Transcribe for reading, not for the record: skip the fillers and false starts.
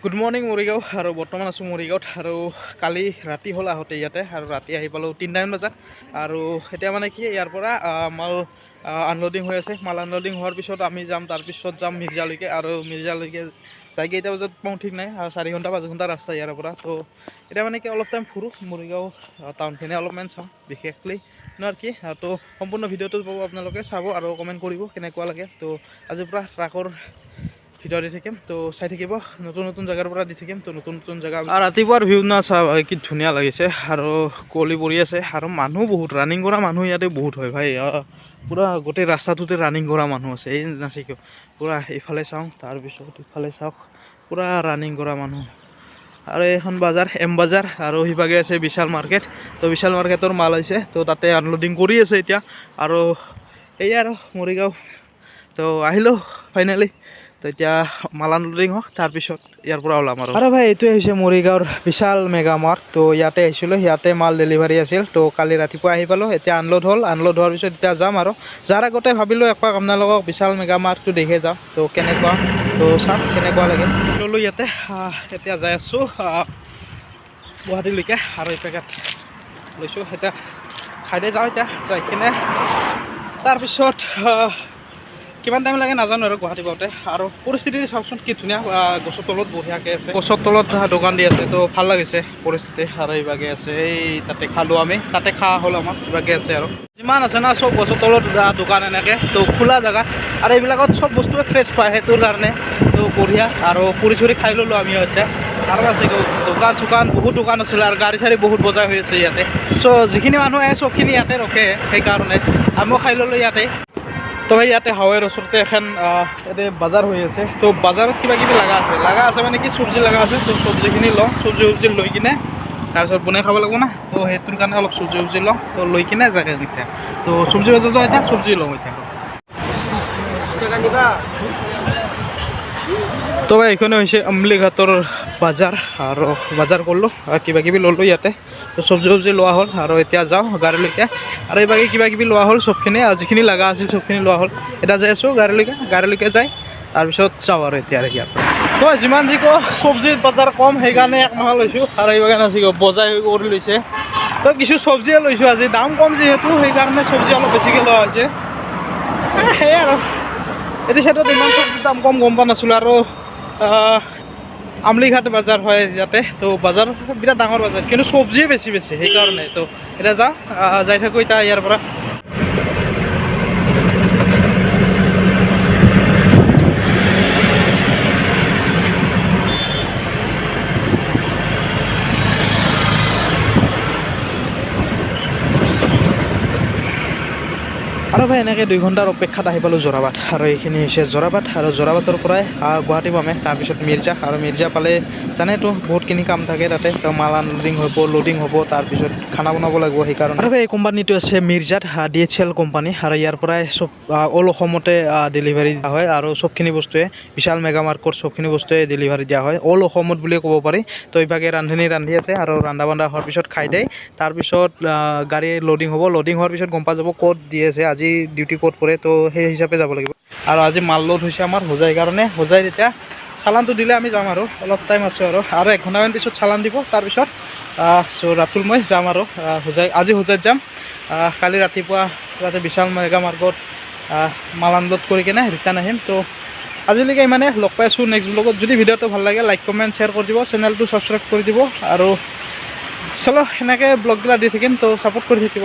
Good morning Morigaon আৰু বৰ্তমান আছোঁ মৰিগাঁৱত আৰু কালি ৰাতি হ'ল আহোঁতে ইয়াতে আৰু ৰাতি আহি পালোঁ 3টামান বজাত আৰু এতিয়া মানে কি ইয়াৰ পৰা মাল আনলোডিং হৈ আছে। মাল আনলোডিং হোৱাৰ পিছত আমি যাম, তাৰপিছত যাম মিৰ্জালৈকে আৰু মিৰ্জালৈকে যাই কেইটা বজাত পাওঁ ঠিক নাই, 4 ঘণ্টা 5 ঘণ্টা ৰাস্তা ইয়াৰ পৰা। তো এতিয়া মানে কি অলপ টাইম ফুৰোঁ মৰিগাঁও টাউনখিনি অলপমান চাওঁ বিশেষকৈ আৰু কি। তো সম্পূৰ্ণ ভিডিঅ'টো পাব আপোনালোকে, চাব আৰু কমেণ্ট কৰিব কেনেকুৱা লাগে। তো আজিৰ পৰা ট্ৰাকৰ ভিডিঅ' দি থাকিম, তো চাই থাকিব। নতুন নতুন জেগাৰ পৰা দি থাকিম, তো নতুন নতুন জেগা। আৰু ৰাতিপুৱাৰ ভিউ না চাহ কি ধুনীয়া লাগিছে আৰু কুঁৱলী পৰি আছে আৰু মানুহ বহুত, ৰানিং কৰা মানুহ ইয়াতে বহুত হয় ভাই। পূৰা গোটেই ৰাস্তাটোতে ৰানিং কৰা মানুহ আছে, এই নাছে কিয় পূৰা এইফালে চাওঁ, তাৰপিছত ইফালে চাওক পূৰা ৰানিং কৰা মানুহ। আৰু এইখন বাজাৰ এম বাজাৰ আৰু সিভাগে আছে বিশাল মাৰ্কেট। তো বিশাল মাৰ্কেটৰ মাল হৈছে, তো তাতে আনলোডিং কৰি আছে এতিয়া। আৰু এই আৰু মৰিগাঁও তো আহিলোঁ ফাইনেলি। তো এতিয়া মাল আনলোডিং হওক, তাৰপিছত ইয়াৰ পৰা ওলাম আৰু ভাই এইটোৱে হৈছে মৰিগাঁৱৰ বিশাল মেগা মাৰ্ট। তো ইয়াতে আহিছিলোঁ, ইয়াতে মাল ডেলিভাৰী আছিল। তো কালি ৰাতিপুৱা আহি পালোঁ, এতিয়া আনলোড হ'ল। আনলোড হোৱাৰ পিছত এতিয়া যাম আৰু যাৰ আগতে ভাবিলোঁ একপাক আপোনালোকক বিশাল মেগা মাৰ্টটো দেখে যাওঁ, তো কেনেকুৱা, তো চাওক কেনেকুৱা লাগে। ল'লোঁ ইয়াতে, এতিয়া যাই আছোঁ গুৱাহাটীলৈকে আৰু এই পেকেট লৈছোঁ। এতিয়া খাইদে যাওঁ, এতিয়া যাই কিনে তাৰপিছত কিমান টাইম লাগে নাজানো আৰু গুৱাহাটী পাওঁতে। আৰু পৰিস্থিতি চাওকচোন কি ধুনীয়া, গছৰ তলত বঢ়িয়াকৈ আছে, গছৰ তলত দোকান দি আছে। তো ভাল লাগিছে পৰিস্থিতি। আৰু এইভাগে আছে, এই তাতে খালোঁ আমি, তাতে খোৱা হ'ল আমাৰ, কিবাকৈ আছে আৰু যিমান আছে না চব গছৰ তলত দোকান এনেকৈ। তো খোলা জেগাত আৰু এইবিলাকত চব বস্তুৱে ফ্ৰেছ পায়, সেইটোৰ কাৰণে তো বঢ়িয়া। আৰু পুৰি চুৰি খাই ল'লোঁ আমি এতিয়া। আৰু আছে দোকান চোকান বহুত দোকান আছিলে আৰু গাড়ী চাড়ী বহুত বজাৰ হৈ আছে ইয়াতে। চ' যিখিনি মানুহ আহে চবখিনি ইয়াতে ৰখে, সেইকাৰণে আমিও খাই ল'লোঁ ইয়াতে। তো সেই ইয়াতে হাৱেৰ ওচৰতে এখন ইয়াতে বজাৰ হৈ আছে। তো বজাৰত কিবা কিবি লগা আছে মানে কি চব্জি লগা আছে। তো চব্জিখিনি লওঁ, চব্জি লৈ কিনে তাৰপিছত বনাই খাব লাগিব না। তো সেইটোৰ কাৰণে অলপ চব্জি লওঁ, তো লৈ কিনে যায় এতিয়া। তো চব্জি বজাৰ যাওঁ, এতিয়া চব্জি লওঁ এতিয়া। তো ভাই এইখনে হৈছে অমলিঘাটৰ বজাৰ আৰু বজাৰ কৰিলোঁ, কিবা কিবি ল'লোঁ ইয়াতে। তো চব্জি লোৱা হ'ল আৰু এতিয়া যাওঁ গাড়ীলৈকে। আৰু এইভাগে কিবা কিবি লোৱা হ'ল চবখিনি, যিখিনি লগা আছিল চবখিনি লোৱা হ'ল। এতিয়া যাই আছোঁ গাড়ীলৈকে যাই তাৰপিছত যাওঁ আৰু এতিয়া ইয়াৰ পৰা। তো যিমান যি কওঁ চব্জিৰ বজাৰ কম, সেইকাৰণে এক মাহ লৈছোঁ। আৰু এইভাগে নাছি বজাৰ কৰি লৈছে। তো কিছু চব্জিয়ে লৈছোঁ আজি, দাম কম যিহেতু সেইকাৰণে চব্জি অলপ বেছিকৈ লোৱা হৈছে। সেয়াই আৰু এইটো চাইডত ইমান চব্জিৰ দাম কম গম পোৱা নাছিলোঁ। আৰু আমলিঘাট বজাৰ হয় ইয়াতে। তো বজাৰ বিৰাট ডাঙৰ বজাৰ, কিন্তু চব্জিয়ে বেছি সেইকাৰণে। তো এতিয়া যাই থাকোঁ এতিয়া ইয়াৰ পৰা। আৰু ভাই এনেকৈ 2 ঘণ্টাৰ অপেক্ষাত আহি পালোঁ যোৰাবাট। আৰু এইখিনি হৈছে যোৰাবাট, আৰু যোৰাবাটৰ পৰাই গুৱাহাটী পামে, তাৰপিছত মিৰ্জা। আৰু মিৰ্জা পালে জানেতো বহুতখিনি কাম থাকে তাতে। তো মাল আনলোডিং হ'ব, লোডিং হ'ব, তাৰপিছত খানা বনাব লাগিব, সেইকাৰণে। আৰু এই কোম্পানীটো আছে মিৰ্জাত, DHL কোম্পানী। আৰু ইয়াৰ পৰাই চব অল অসমতে ডেলিভাৰী দিয়া হয়। আৰু চবখিনি বস্তুৱে বিশাল মেগা মাৰ্কট চবখিনি বস্তুৱে ডেলিভাৰী দিয়া হয়, অল অসমত বুলিয়ে ক'ব পাৰি। তো এইভাগে ৰান্ধি আছে আৰু ৰন্ধা বন্ধা হোৱাৰ পিছত খাই দেই, তাৰপিছত গাড়ী লোডিং হ'ব। লোডিং হোৱাৰ পিছত গম পোৱা যাব ক'ত দি আছে, আজি ডিউটি ক'ত পৰে। তো সেই হিচাপে যাব লাগিব। আৰু আজি মাল লোড হৈছে আমাৰ হোজাইৰ কাৰণে। হোজাইৰ এতিয়া চালানটো দিলে আমি যাম আৰু অলপ টাইম আছোঁ আৰু 1 ঘণ্টামান পিছত চালান দিব। তাৰপিছত ৰাতুল মই যাম আৰু আজি হোজাইত যাম। কালি ৰাতিপুৱা তাতে বিশাল মেগা মাৰ্কট মাল আনলোড কৰি কিনে ৰিটাৰ্ণ আহিম। তো আজিলৈকে ইমানে, লগ পাই আছোঁ নেক্সট ব্লগত। যদি ভিডিঅ'টো ভাল লাগে লাইক কমেণ্ট শ্বেয়াৰ কৰি দিব, চেনেলটো ছাবস্ক্ৰাইব কৰি দিব। আৰু চলো সেনেকৈ ব্লগবিলাক দি থাকিম, তো ছাপোৰ্ট কৰি থাকিব।